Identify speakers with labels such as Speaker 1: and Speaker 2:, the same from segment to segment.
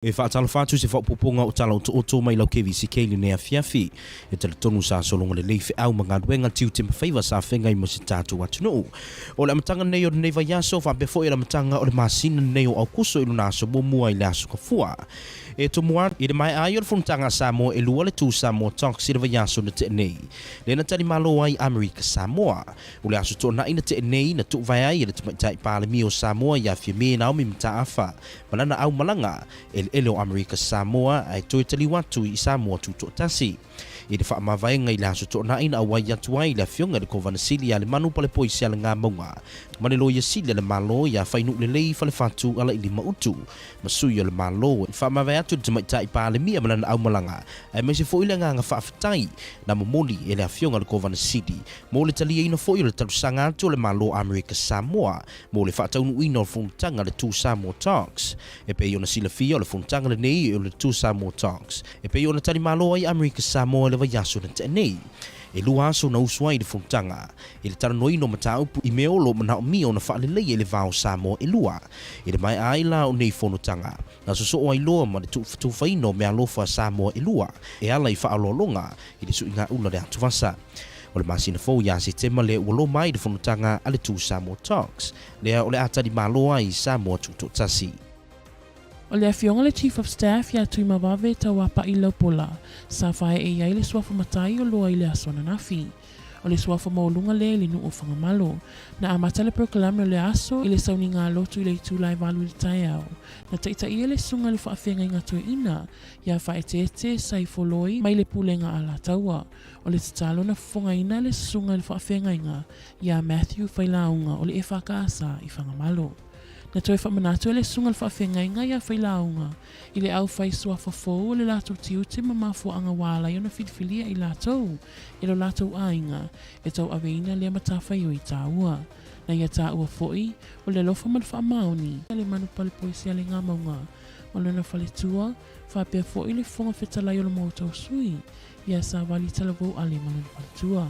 Speaker 1: E whaatala whātu se whapuponga o tala o mai lau Kvzktv le nea fiafi. E tala tonu sa solonga le leife au mga duenga tiu te mawhaiva sa whenga I mo se tātou atunu. O le amatanga nei o le neiva yaso, whapefo e le amatanga o le masina nei o au kuso ilu naso mo mua I le aso ka fua. E to mua I le mai ai o le whuntanga Samoa e lua le tū Samoa Talks I le vayaso na te nei. Le na tali malo ai Amerika Samoa. O le aso tō na ina te nei na tuk vai ai le tamaitai pālemi o Samoa ia fia me nao mi mta afa. Manana au malanga ele o Amerika Samoa ai toi tali watu I Samoa tuto tasi. I le whaamawhaenga I le aso tō na ina awai atu ai le fionga le kovana sili a le manu pale poisi ala ngā maunga. Mane lo ia sili le malo ia whainu le lei fale fatu ala I li mautu. Masui le malo I whaamawhai atu le tamaitai pālemi a manana au malanga. Ai mai se fo ile ngā whaafitai na momoli e le fionga le kovana sili. Mo le tali ina fo ile talusanga atu le malo Amerika Samoa. Mo le whaataunu ina o le whuntanga le tū Samoa Talks. E pe iona sila fia o le whuntanga le nei o le tū Samoa Talks. E pe iona tali malo ai Amerika Samoa le vayaso na te nei. E lua aso na usua I le whuntanga. E le tara noi no mataupu I meolo manao mio na whaalelei e le vao Samoa e lua. E le mai aila o nei whonotanga. Na so o ai loa ma le tu whaino me alofa Samoa e lua. E ala I whaalolonga I le sui ngā ula le atu vasa. O le masina fo ia se tema le ualo mai le whonotanga a le tū Samoa Talks. Lea o le atari maloa I Samoa tuto tasi.
Speaker 2: O le afionga le Chief of Staff ia tui mawave tau wapa I Laupola, sa whae e iai le suafa matai o loa I le asona nafi. O le suafa maulunga le li nuu whangamalo, na amata le proklame o le aso I le sauni ngā lotu I le itulai walu le tai au. Na taita ia le sunga le whaafenga I ngā ina, ia whae te sai foloi mai le pulenga ala taua. O le tatalo na fonga ina le sunga le whaafenga inga, ia Matthew whailaunga o le e whakaasa I whangamalo. Na toi whamanatu le sunga le whaafenga inga ia whailaunga, I le au whai suafa fōu o le lato tiu te mamafo anga wala I ona whilwhilia I latou, I lo latou ainga, e tau aveina le matawhai o I tāua. Na ia tāua fōi, o le lofa mal whaamaoni, le manu pale poisia le ngā maunga, o le na whale tua, whapea fōi le whonga whetalai o le mautau sui, ia sa wali talavou ale malu pale tua.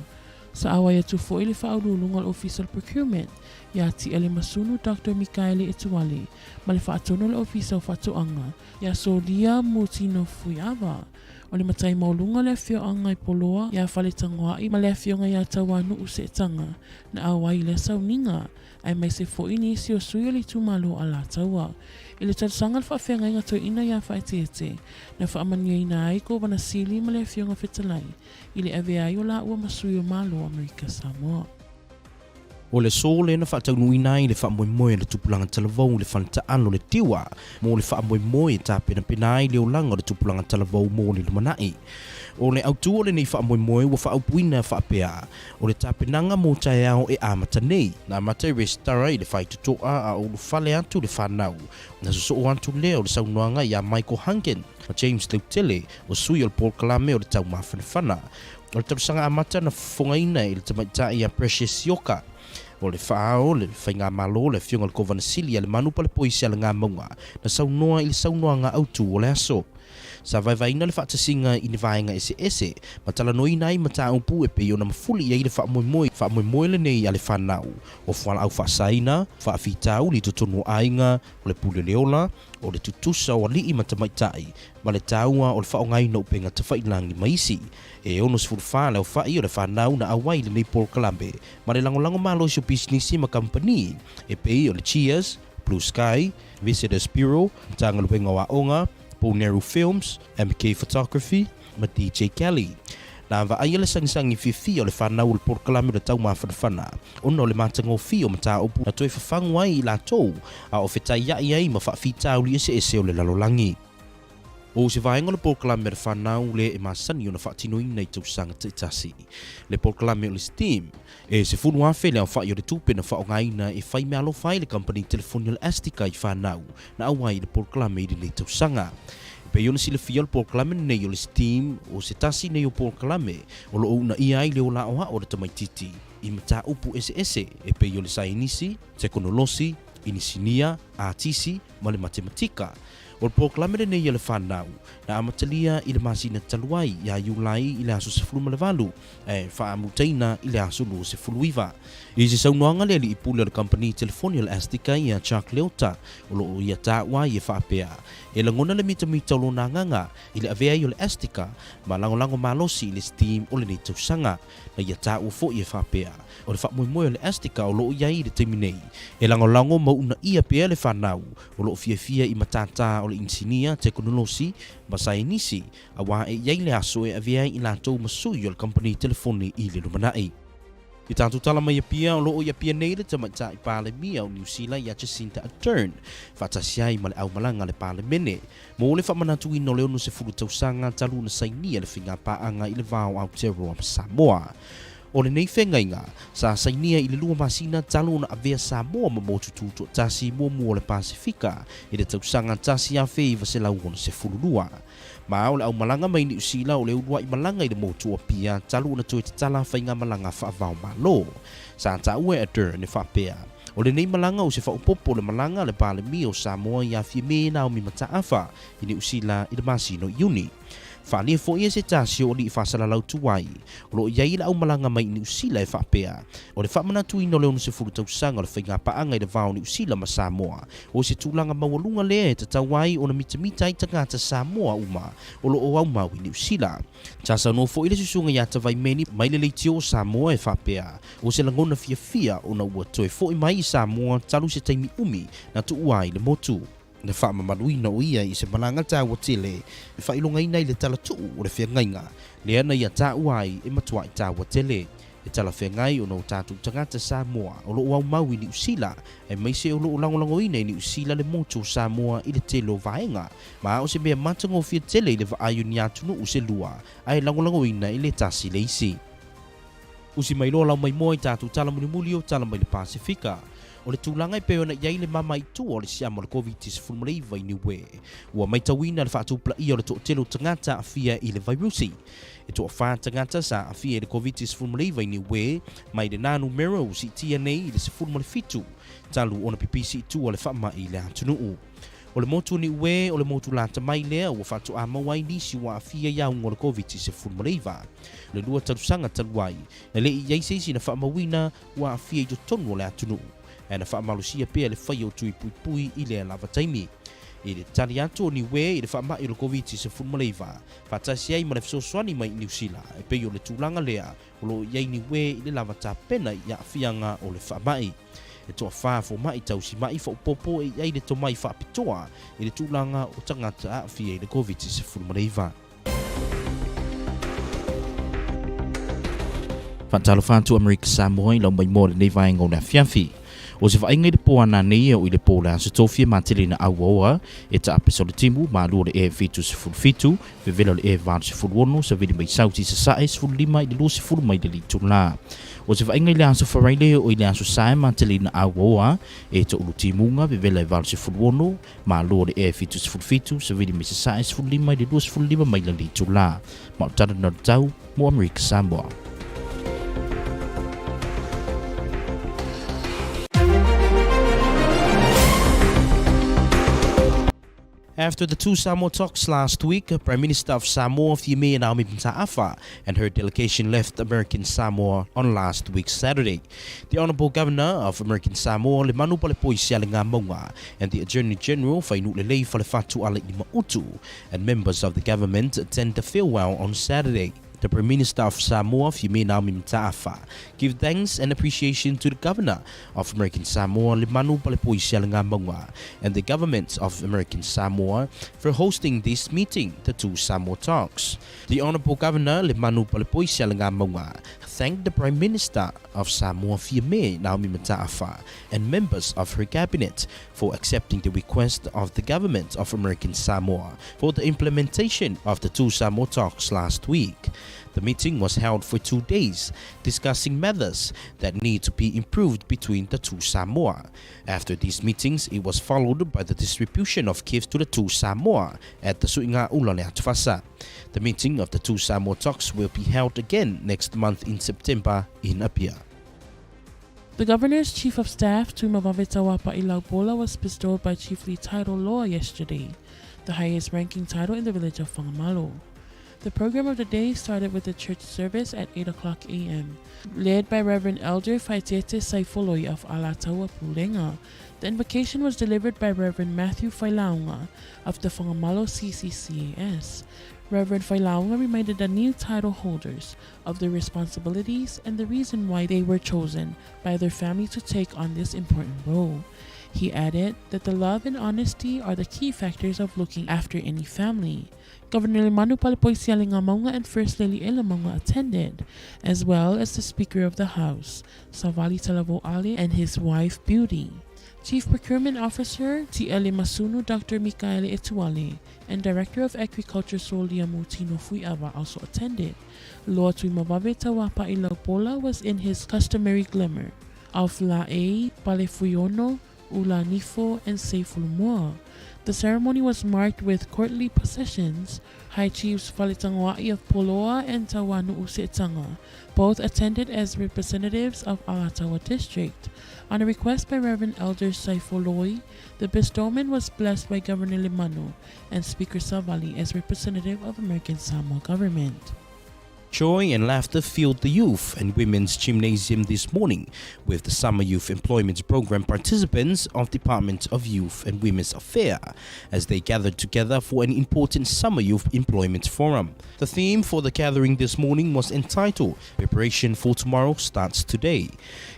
Speaker 2: Sa awa ia tu fōi le whaurulunga o Official Procurement, ia ti ele masunu Dr. Mikaele Etuale, ma le whaatono le ofisa o whaatoanga, ia solia mutino fuiawa. O le matai maulunga le fio anga I poloa, ia whale tangoa I ma le fionga ia tawanu use tanga, na awai le sauninga, ai mai se fōi ni isi o sui o le tumalo ala taua. I le tatusanga le whaafenga inga toi ina ia whaetete, na whaamania ina ai ko wana sili ma le fionga whetalai, I le ave ai o la ua masui o malo Amerika Samoa.
Speaker 1: O le so le na whaataunu ina I le whaamoemoe le tupulanga talavou le whanataano le tiwa, mo le whaamoemoe ta pena ai le olanga le tupulanga talavou mo le lumanai. O le autu o le nei whaamoemoe wa whaaupuina whaapea, o le tapenanga mo tae ao e amata nei, na amata I restara I le whaitutoa a o le whale atu le whanau, na so o antu leo le saunoanga I a Michael Hangen, a James Leutele, o sui o le Paul Kalame o le tau mawhanawhana, o le tausanga amata na whongaina I le tamaitai I a Precious Yoka, o le whaao le whainga malo le fionga le kovana sili a le manu pale poisi ala ngā maunga na saunoa I le saunoa ngā autu o le aso. Sa vaivaina le whaatasinga I ne vaenga ese, ma tala noi nai ma tā upu e pe o na mafuli I le whaamoemoe le nei a le whanau, o whala au whaasaina, whaafitau li tutonu ainga, o le pule leola, o le tutusa o alii ma tamaitai, ma le taua o le whaongaina upenga ta whailangi maisi. E ono sifuru whale o whai o le whanau na awai le nei Paul Kalambe, ma le langolango malo iso business ma company, e pe o le Cheers, Blue Sky, Visitors Bureau, Tanga Luenga wa Onga, Boneru Films, MK Photography, ma DJ Kelly. Na va ai le sangisangi fifi o le whanau le Paul Kalambe le tau mawhanawhana, ono le matango fi o mata opu na toi whawhangu ai I la tou, a o whetai iai ai ma whaafitau li ese o le lalolangi. O se vaenga le Paul Kalambe le whanau le e masani o na whaatinoina I tausanga te tasi. Le Paul Kalambe o le Steam, e se funu afe le au whai o le tupe na whaongaina e whai me alo whai le company telefonia le Astika I whanau, na awai le Paul Kalambe I le tausanga. E pe yona sila fia le Paul Kalambe nei o le Steam, o se tasi nei o Paul Kalambe, o lo una ia ai le o la oha o le tamaititi, I mata upu ese, e pe yo le sainisi, teknolosi, inisinia, artisi, ma le matematika. O le proklame le nei le whanau, na amatalia i le masina taluai, ia iulai i le aso se fulu malevalu, wha amutaina i le aso lu se fulu iwa. I se saunoanga le li ipule le company telefonia le Astika ia Chuck Leota, o lo ia tawa i e whaapea. E langona le mita lo na nganga, i le avea i o le Astika, ma lango malosi i le steam o le nei tausanga, na ia tawa fo i e whaapea. O le whaamoemoe o le Astika o lo ia i le teminei, e lango mauna ia pea le whanau, o lo fia i matata o le insinia, teknolosi, masainisi, a wa e iai le aso e avea i latou masui o le company telefoni i le lumanai. I tātou tala mai apia o loo i apia nei le tamaita i pāle mia o New Zealand ia Jacinta Ardern, whatasiai ma le au malanga le pāle mene, mo le whamanatu ino leo no se furu tausanga talu na sainia le whinga paanga i le vāo Aotearoa ma Samoa. O le nei whengainga, sa sainia i le lua masina talu na avea Samoa ma motu tuto tasi mua le Pasifika, i le tausanga tasi a whei vasela uona se furu lua. Ma o le au malanga mai ni usila o le urua i malanga i le motu o pia talu na toi te tala whainga malanga whaavao malo. Sa ta ue atur ne whapea. O le nei malanga o se whaupopo le malanga le pāle mi o Samoa i a fie me na o mi mataafa i ni usila i le masino iuni. Whalia fo ia se tasi o li i whasala lau tuwai. O lo iai la au malanga mai ni usila e whapea. O le whamana tui no leo no se furu tausanga o le whainga paanga i le vāo ni usila ma Samoa. O se tūlanga mawalunga lea e tatawai o na mitamita i tangata Samoa uma. O lo o au mau i ni usila. Tasa no fo ile susunga ia tawai meni mai le leitio o Samoa e whapea. O se langona fia o na ua toe fo i mai i Samoa talu se taimi umi na tu uai le motu. Na whaamamaluina o ia i se malanga tāua tele, e whailonga ina i le tala tuu o le whiangainga, le ana ia tāua ai e matua i tāua tele. E tala whiangai o no tātou tangata Samoa, o lo au mau i ni usila, e maise o lo langolango ina i ni usila le moto Samoa i le telo vaenga, ma o se mea matango fia tele i le vaayu ni atunu u se lua, ai langolango ina i le tasi le isi. Usi mai lo lau mai moa i tātou tala muli o tala mai le Pasifika. O le tūlanga i peo na iai le mama i tu o le siama le COVID-19 i niwe. Ua mai tawina le whaatupla i o le to'atelo tangata a fia i le virusi. E to'a wha tangata sa a fia i le COVID-19 i niwe, mai le nanu mero si tia nei i le sifuru le fitu. Talu o na pipisi i tu o le whaama i le atunuu. O le motu ni ue o le motu lata mai lea ua whatu a mawai nisi wa a fia iau o le COVID-19. Le lua talusanga taluai, na le i iaiseisi na whaamawina ua a fia i totonu o le atunuu. E na whaamalusia pia le whai o tui pui i le lava taimi. I le tani atu o niwe i le whaamai o le COVID-19. Whatasi ai ma le fsoswani mai New Zealand, e pei o le tūlanga lea, o lo iai niwe i le lava tāpena i a whianga o le whaamai. E toa whaafo mai tausi mai whaupopo e iai le tomai whaapitoa i le tūlanga o tangata a whia i le COVID-19. Whantalo whantu Amerika Samoa i lau mai mōre nei vaenga o na fianfi. O se whainga i le po ana nei o i le po la se tofia matili na aua e ta apiso le timu ma lua le e fitu se fulu fitu ve vela le e vāru se fulu ono sa vidi mai sauti sa sae se fulu lima i le lua se fulu mai le litu la. O se whainga i le aso wharaile o i le aso sae matili na aua e ta ulu timunga ve vela e vāru se fulu ono ma lua le e fitu se fulu fitu sa vidi mai sa sae se fulu lima i le lua se fulu lima mai le litu la. Ma o tata na tau mo Amerika Samoa. After the two Samoa talks last week, Prime Minister of Samoa, Fieme Naomi Mtaafa, and her delegation left American Samoa on last week's Saturday. The Honourable Governor of American Samoa, Le Manu Palepoisia Le Ngamonga, and the Attorney General, Fainu Lelei Falefatu Ale Imautu, and members of the government attend the farewell on Saturday. The Prime Minister of Samoa, Fieme Naomi Mtaafa, give thanks and appreciation to the Governor of American Samoa, Le Manu Palepoisia Le Ngamonga, and the government of American Samoa for hosting this meeting, the two Samoa talks. The Honourable Governor, Le Manu Palepoisia Le Ngamonga, thanked the Prime Minister of Samoa, Fieme Naomi Mtaafa, and members of her cabinet for accepting the request of the government of American Samoa for the implementation of the two Samoa talks last week. The meeting was held for 2 days, discussing matters that need to be improved between the two Samoa. After these meetings, it was followed by the distribution of gifts to the two Samoa at the Suinga Ulane Atfasa. The meeting of the two Samoa talks will be held again next month in September in Apia.
Speaker 2: The Governor's Chief of Staff, Tui Mavaveta Wapa Ilaupola, was bestowed by Chief Lee Title Law yesterday. the highest ranking title in the village of Whangamalo. The program of the day started with the church service at 8 o'clock a.m., led by Reverend Elder Faitete Saifoloi of Alataua Pulenga. The invocation was delivered by Reverend Matthew Failaunga of the Whangamalo CCCAS. Reverend Failaunga reminded the new title holders of their responsibilities and the reason why they were chosen by their family to take on this important role. He added that the love and honesty are the key factors of looking after any family. Governor Manu Palipoisialinga Maunga and First Lady Ella Maunga attended, as well as the Speaker of the House, Savali Talavo Ali, and his wife Beauty. Chief Procurement Officer Ti'ele Masunu Dr. Mikaele Etuale and Director of Agriculture Soliamu Tino Fuiava also attended. Loa Tuimabave Tawapa Ilaupola was in his customary glamour of La'e, Palefuyono, Ula Nifo, and Seifulumoa. The ceremony was marked with courtly processions. High Chiefs Falitangwa'i of Poloa and Tawanu Usetanga both attended as representatives of Alatawa District. On a request by Reverend Elder Saifoloi, the bestowment was blessed by Governor Limanu and Speaker Savali as representative of American Samoa government.
Speaker 1: Joy and laughter filled the youth and women's gymnasium this morning with the Summer Youth Employment Program participants of Department of Youth and Women's Affairs as they gathered together for an important Summer Youth Employment Forum. The theme for the gathering this morning was entitled Preparation for Tomorrow Starts Today.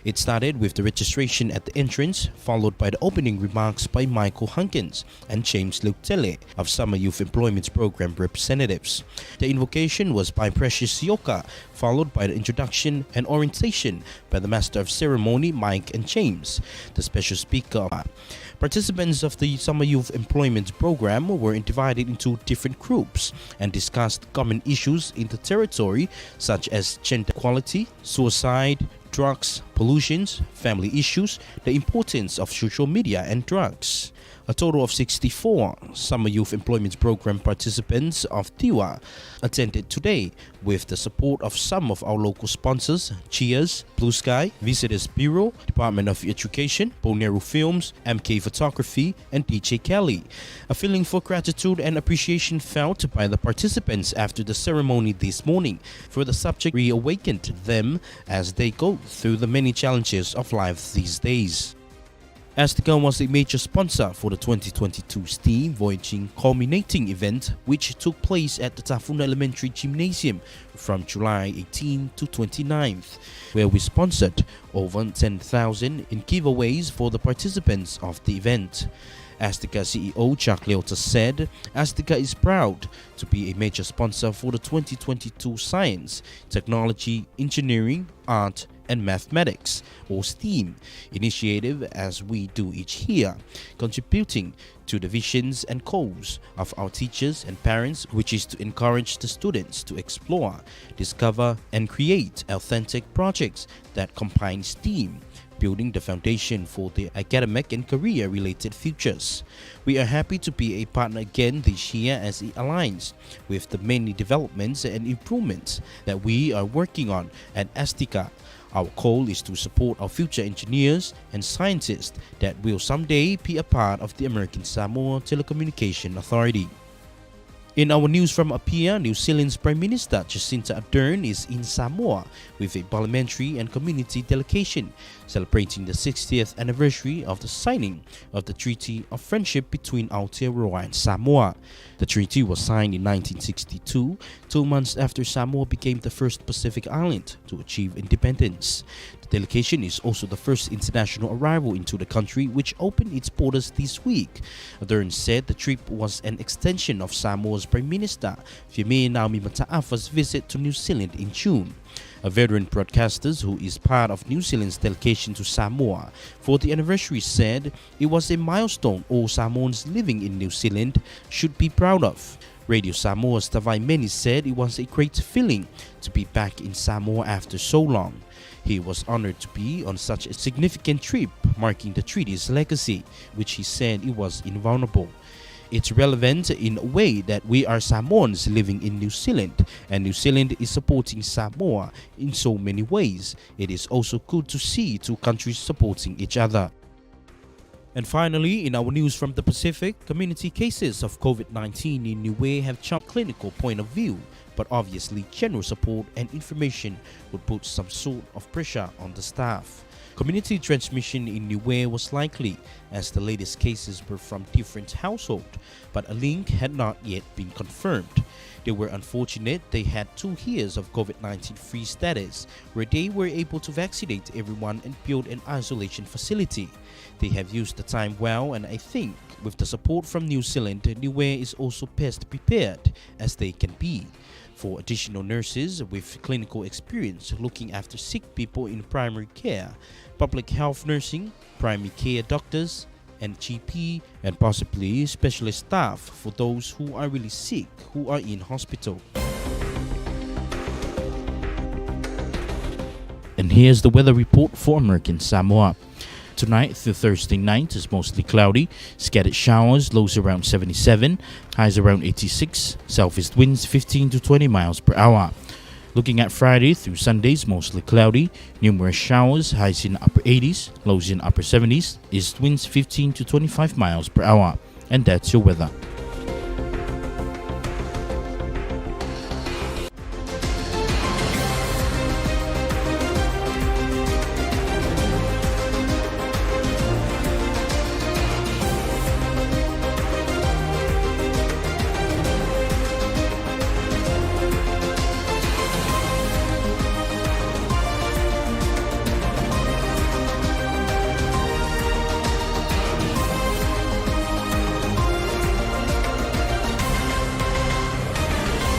Speaker 1: It started with the registration at the entrance, followed by the opening remarks by Michael Hunkins and James Lutele of Summer Youth Employment Program representatives. The invocation was by Precious Yoka, followed by the introduction and orientation by the Master of Ceremony Mike and James, the special speaker. Participants of the Summer Youth Employment Program were divided into different groups and discussed common issues in the territory such as gender equality, suicide, drugs, pollution, family issues, the importance of social media and drugs. A total of 64 Summer Youth Employment Program participants of Tiwa attended today with the support of some of our local sponsors, Cheers, Blue Sky, Visitors Bureau, Department of Education, Bonaire Films, MK Photography, and DJ Kelly. A feeling for gratitude and appreciation felt by the participants after the ceremony this morning, for the subject reawakened them as they go through the many challenges of life these days. Azteca was a major sponsor for the 2022 Steam Voyaging Culminating event, which took place at the Tafuna Elementary Gymnasium from July 18 to 29th, where we sponsored over 10,000 in giveaways for the participants of the event. Azteca CEO Jack Leota said Azteca is proud to be a major sponsor for the 2022 Science, Technology, Engineering, Art, and Mathematics, or STEAM, initiative as we do each year, contributing to the visions and goals of our teachers and parents, which is to encourage the students to explore, discover, and create authentic projects that combine STEAM, building the foundation for their academic and career-related futures. We are happy to be a partner again this year as it aligns with the many developments and improvements that we are working on at Azteca. Our goal is to support our future engineers and scientists that will someday be a part of the American Samoa Telecommunication Authority. In our news from up here, New Zealand's Prime Minister Jacinda Ardern is in Samoa with a parliamentary and community delegation celebrating the 60th anniversary of the signing of the Treaty of Friendship between Aotearoa and Samoa. The treaty was signed in 1962, 2 months after Samoa became the first Pacific island to achieve independence. The delegation is also the first international arrival into the country, which opened its borders this week. Ardern said the trip was an extension of Samoa's Prime Minister Fiame Naomi Mata'afa's visit to New Zealand in June. A veteran broadcaster who is part of New Zealand's delegation to Samoa for the anniversary said it was a milestone all Samoans living in New Zealand should be proud of. Radio Samoa's Tavai Meni said it was a great feeling to be back in Samoa after so long. He was honored to be on such a significant trip, marking the treaty's legacy, which he said it was invulnerable. It's relevant in a way that we are Samoans living in New Zealand, and New Zealand is supporting Samoa in so many ways. It is also good to see two countries supporting each other. And finally, in our news from the Pacific, community cases of COVID-19 in Niue have jumped clinical point of view, but obviously general support and information would put some sort of pressure on the staff. Community transmission in Niue was likely, as the latest cases were from different households, but a link had not yet been confirmed. They were unfortunate they had 2 years of COVID-19 free status, where they were able to vaccinate everyone and build an isolation facility. They have used the time well, and I think with the support from New Zealand, Niue is also best prepared as they can be. For additional nurses with clinical experience looking after sick people in primary care, public health nursing, primary care doctors, and GP, and possibly specialist staff for those who are really sick who are in hospital. And here's the weather report for American Samoa. Tonight through Thursday night is mostly cloudy, scattered showers, lows around 77, highs around 86, southeast winds 15 to 20 miles per hour. Looking at Friday through Sundays, mostly cloudy, numerous showers, highs in upper 80s, lows in upper 70s, east winds 15 to 25 miles per hour. And that's your weather.